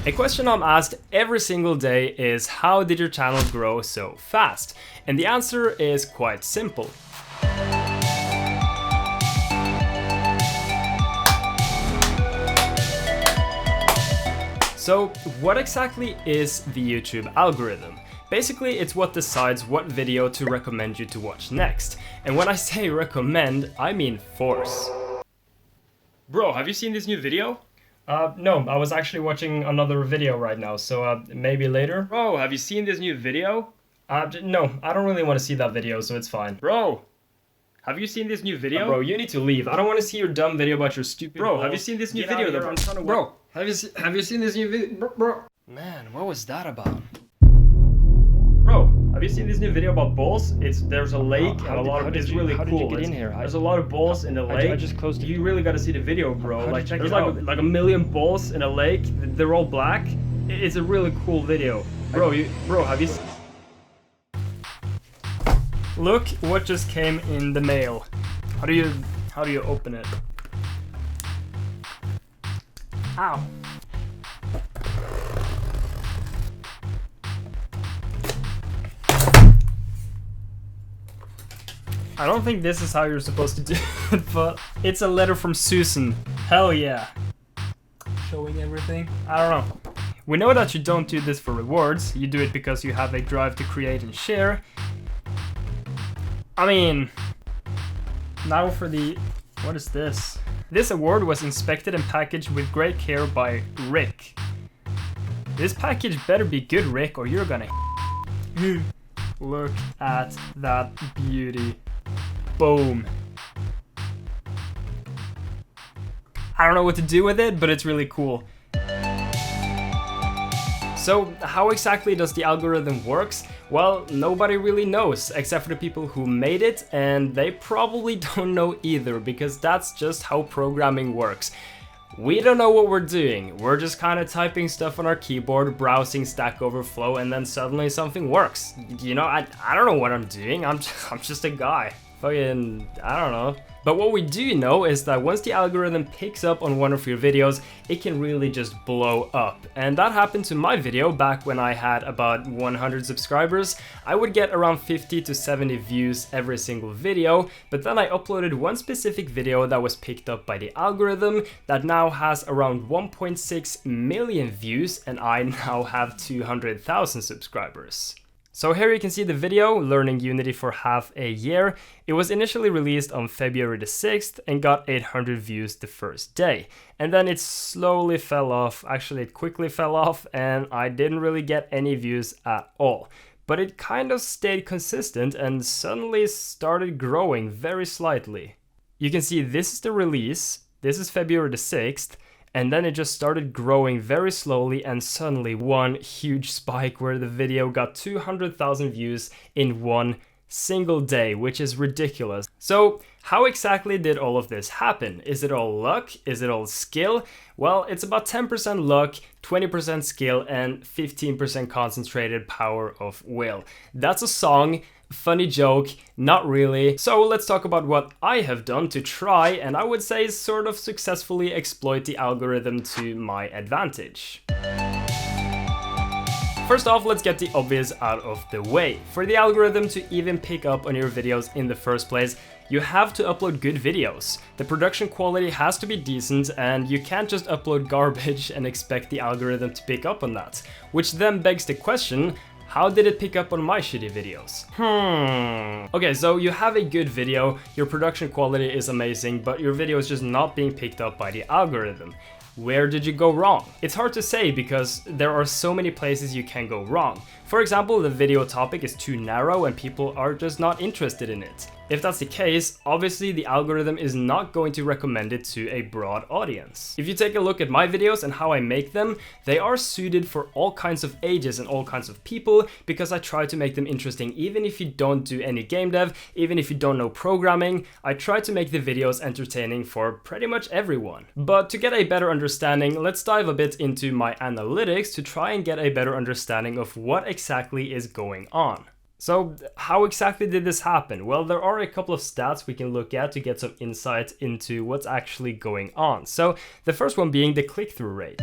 A question I'm asked every single day is, how did your channel grow so fast? And the answer is quite simple. So what exactly is the YouTube algorithm? Basically, it's what decides what video to recommend you to watch next. And when I say recommend, I mean force. Bro, have you seen this new video? No, I was actually watching another video right now, so maybe later. Bro, have you seen this new video? No, I don't really want to see that video, so it's fine. Bro, have you seen this new video? Bro, you need to leave. I don't want to see your dumb video about your stupid Bro, balls. have you seen this new Get video? out of here, Bro, have you seen this new video? Bro. Man, what was that about? Bro, have you seen this new video about balls? There's a lake and a lot of it's really cool. How did you get in here? There's a lot of balls in the lake. I just closed it. You really got to see the video, bro. How did Like you check there's it out? like a million balls in a lake. They're all black. It's a really cool video, bro. Have you? Look what just came in the mail. How do you open it? Ow. I don't think this is how you're supposed to do it, but it's a letter from Susan. Hell yeah. Showing everything. I don't know. We know that you don't do this for rewards. You do it because you have a drive to create and share. I mean, now for the... What is this? This award was inspected and packaged with great care by Rick. This package better be good, Rick, or you're gonna... Look at that beauty. Boom. I don't know what to do with it, but it's really cool. So how exactly does the algorithm works? Well, nobody really knows, except for the people who made it, and they probably don't know either, because that's just how programming works. We don't know what we're doing. We're just kind of typing stuff on our keyboard, browsing Stack Overflow, and then suddenly something works. You know, I don't know what I'm doing. I'm just a guy. Fucking, I don't know. But what we do know is that once the algorithm picks up on one of your videos, it can really just blow up. And that happened to my video back when I had about 100 subscribers. I would get around 50 to 70 views every single video, but then I uploaded one specific video that was picked up by the algorithm that now has around 1.6 million views, and I now have 200,000 subscribers. So here you can see the video, Learning Unity for half a year. It was initially released on February the 6th and got 800 views the first day. And then it slowly fell off, actually it quickly fell off, and I didn't really get any views at all. But it kind of stayed consistent and suddenly started growing very slightly. You can see this is the release, this is February the 6th, and then it just started growing very slowly, and suddenly one huge spike where the video got 200,000 views in one single day, which is ridiculous. So how exactly did all of this happen? Is it all luck? Is it all skill? Well, it's about 10% luck, 20% skill, and 15% concentrated power of will. That's a song. Funny joke, not really. So let's talk about what I have done to try, and I would say sort of successfully exploit the algorithm to my advantage. First off, let's get the obvious out of the way. For the algorithm to even pick up on your videos in the first place, you have to upload good videos. The production quality has to be decent, and you can't just upload garbage and expect the algorithm to pick up on that. Which then begs the question, how did it pick up on my shitty videos? Okay, so you have a good video, your production quality is amazing, but your video is just not being picked up by the algorithm. Where did you go wrong? It's hard to say because there are so many places you can go wrong. For example, the video topic is too narrow and people are just not interested in it. If that's the case, obviously the algorithm is not going to recommend it to a broad audience. If you take a look at my videos and how I make them, they are suited for all kinds of ages and all kinds of people because I try to make them interesting even if you don't do any game dev, even if you don't know programming. I try to make the videos entertaining for pretty much everyone. But to get a better understanding, let's dive a bit into my analytics to try and get a better understanding of what exactly is going on. So how exactly did this happen? Well, there are a couple of stats we can look at to get some insight into what's actually going on. So the first one being the click-through rate.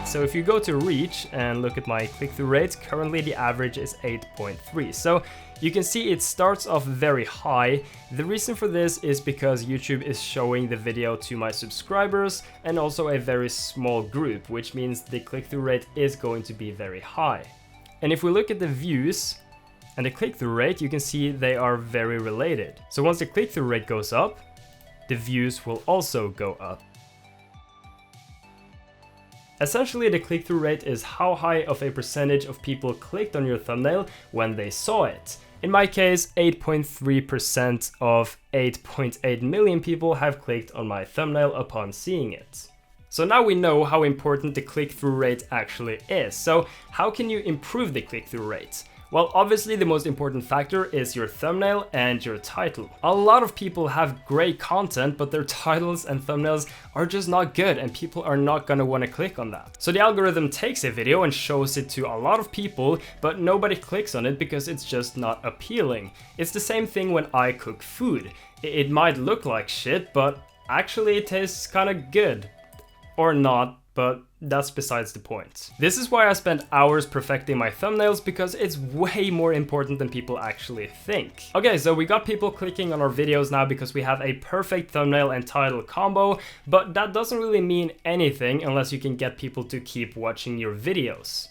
So if you go to reach and look at my click-through rate, currently the average is 8.3. So you can see it starts off very high. The reason for this is because YouTube is showing the video to my subscribers and also a very small group, which means the click-through rate is going to be very high. And if we look at the views and the click-through rate, you can see they are very related. So once the click-through rate goes up, the views will also go up. Essentially, the click-through rate is how high of a percentage of people clicked on your thumbnail when they saw it. In my case, 8.3% of 8.8 million people have clicked on my thumbnail upon seeing it. So now we know how important the click-through rate actually is. So how can you improve the click-through rate? Well, obviously the most important factor is your thumbnail and your title. A lot of people have great content, but their titles and thumbnails are just not good and people are not gonna wanna click on that. So the algorithm takes a video and shows it to a lot of people, but nobody clicks on it because it's just not appealing. It's the same thing when I cook food. It might look like shit, but actually it tastes kinda good. Or not, but that's besides the point. This is why I spend hours perfecting my thumbnails, because it's way more important than people actually think. Okay, so we got people clicking on our videos now because we have a perfect thumbnail and title combo, but that doesn't really mean anything unless you can get people to keep watching your videos.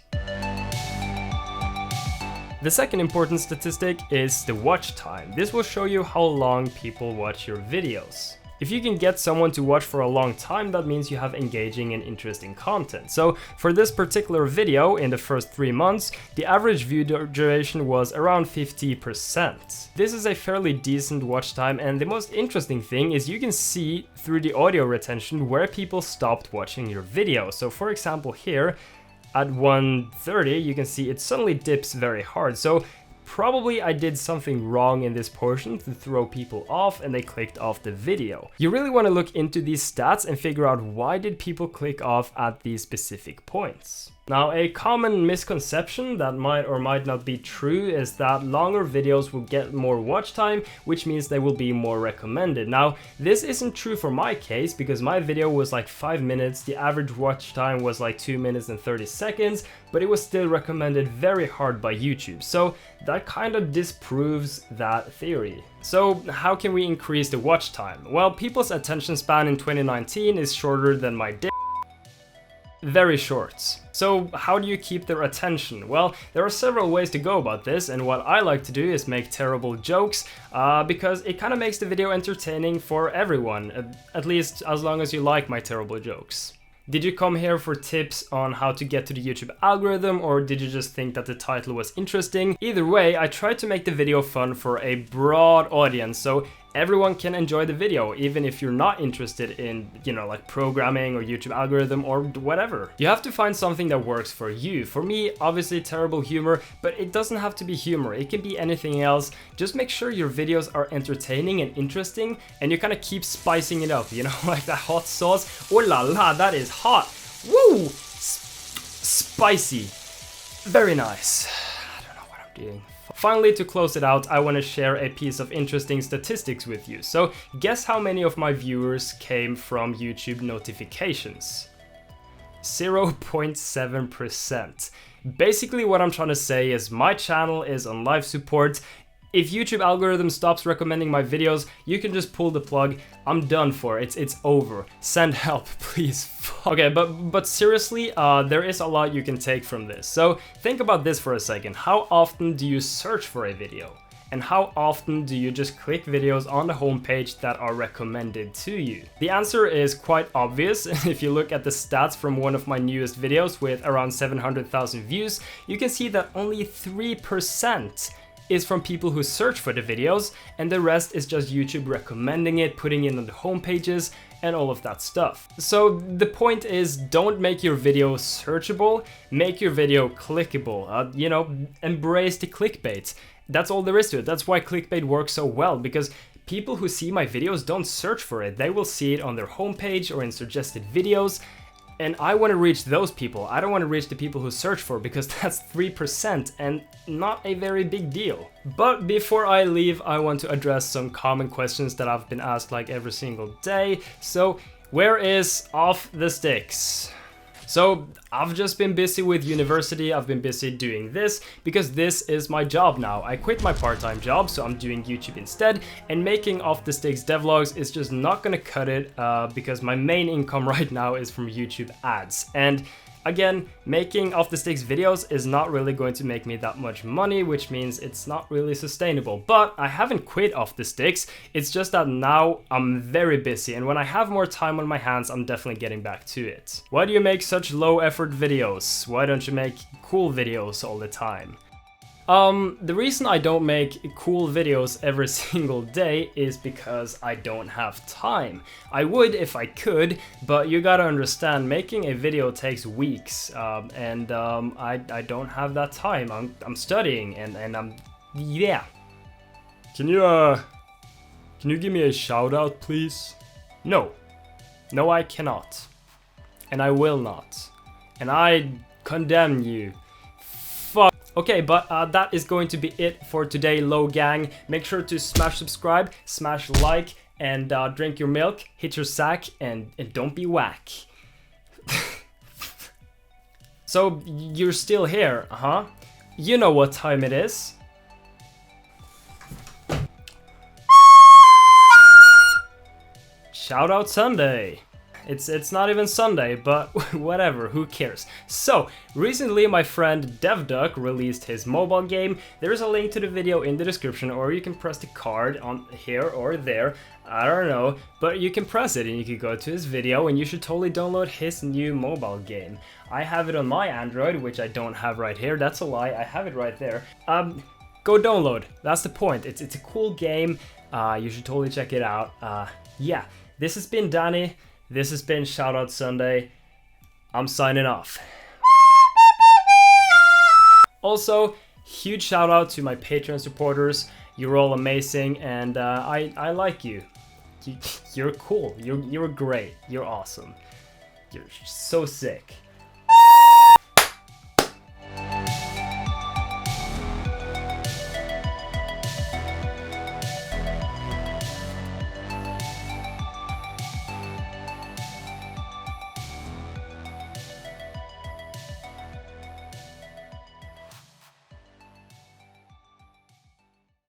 The second important statistic is the watch time. This will show you how long people watch your videos. If you can get someone to watch for a long time, that means you have engaging and interesting content. So for this particular video, in the first 3 months, the average view duration was around 50%. This is a fairly decent watch time, and the most interesting thing is you can see through the audio retention where people stopped watching your video. So for example here, at 1:30, you can see it suddenly dips very hard. So probably I did something wrong in this portion to throw people off and they clicked off the video. You really want to look into these stats and figure out why did people click off at these specific points. Now, a common misconception that might or might not be true is that longer videos will get more watch time, which means they will be more recommended. Now, this isn't true for my case because my video was like 5 minutes, the average watch time was like 2 minutes and 30 seconds, but it was still recommended very hard by YouTube. So that kind of disproves that theory. So how can we increase the watch time? Well, people's attention span in 2019 is shorter than my dick. Very short. So how do you keep their attention? Well, there are several ways to go about this, and what I like to do is make terrible jokes because it kind of makes the video entertaining for everyone, at least as long as you like my terrible jokes. Did you come here for tips on how to get to the YouTube algorithm, or did you just think that the title was interesting? Either way, I tried to make the video fun for a broad audience, so everyone can enjoy the video, even if you're not interested in, like programming or YouTube algorithm or whatever. You have to find something that works for you. For me, obviously terrible humor, but it doesn't have to be humor. It can be anything else. Just make sure your videos are entertaining and interesting, and you kind of keep spicing it up, like that hot sauce. Oh la la, that is hot. Woo! Spicy. Very nice. I don't know what I'm doing. Finally, to close it out, I want to share a piece of interesting statistics with you. So guess how many of my viewers came from YouTube notifications? 0.7%. Basically what I'm trying to say is my channel is on life support. If YouTube algorithm stops recommending my videos, you can just pull the plug. I'm done for. It's over. Send help, please. Okay, but seriously, there is a lot you can take from this. So think about this for a second. How often do you search for a video? And how often do you just click videos on the homepage that are recommended to you? The answer is quite obvious. If you look at the stats from one of my newest videos with around 700,000 views, you can see that only 3% is from people who search for the videos, and the rest is just YouTube recommending it, putting it on the home pages, and all of that stuff. So the point is, don't make your video searchable, make your video clickable. Embrace the clickbait. That's all there is to it. That's why clickbait works so well, because people who see my videos don't search for it. They will see it on their homepage or in suggested videos. And I want to reach those people. I don't want to reach the people who search for, because that's 3% and not a very big deal. But before I leave, I want to address some common questions that I've been asked like every single day. So where is Off the Sticks? So I've just been busy with university, I've been busy doing this, because this is my job now. I quit my part-time job, so I'm doing YouTube instead, and making Off the Sticks devlogs is just not gonna cut it, because my main income right now is from YouTube ads. And again, making Off the Sticks videos is not really going to make me that much money, which means it's not really sustainable. But I haven't quit Off the Sticks, it's just that now I'm very busy, and when I have more time on my hands, I'm definitely getting back to it. Why do you make such low effort videos? Why don't you make cool videos all the time? The reason I don't make cool videos every single day is because I don't have time. I would if I could, but you gotta understand, making a video takes weeks, and I don't have that time. I'm studying and I'm, yeah. Can you give me a shout out, please? No. No, I cannot. And I will not. And I condemn you. Fuck. Okay, but that is going to be it for today, Low Gang. Make sure to smash subscribe, smash like, and drink your milk, hit your sack, and don't be whack. So, you're still here, huh? You know what time it is. Shout out Sunday. It's not even Sunday, but whatever, who cares. So, recently my friend DevDuck released his mobile game. There's a link to the video in the description, or you can press the card on here or there. I don't know, but you can press it and you can go to his video, and you should totally download his new mobile game. I have it on my Android, which I don't have right here. That's a lie, I have it right there. Go download, that's the point. It's a cool game, you should totally check it out. Yeah, this has been Dani. This has been Shoutout Sunday. I'm signing off. Also, huge shout out to my Patreon supporters. You're all amazing, and I like you. You're cool. You're great. You're awesome. You're so sick.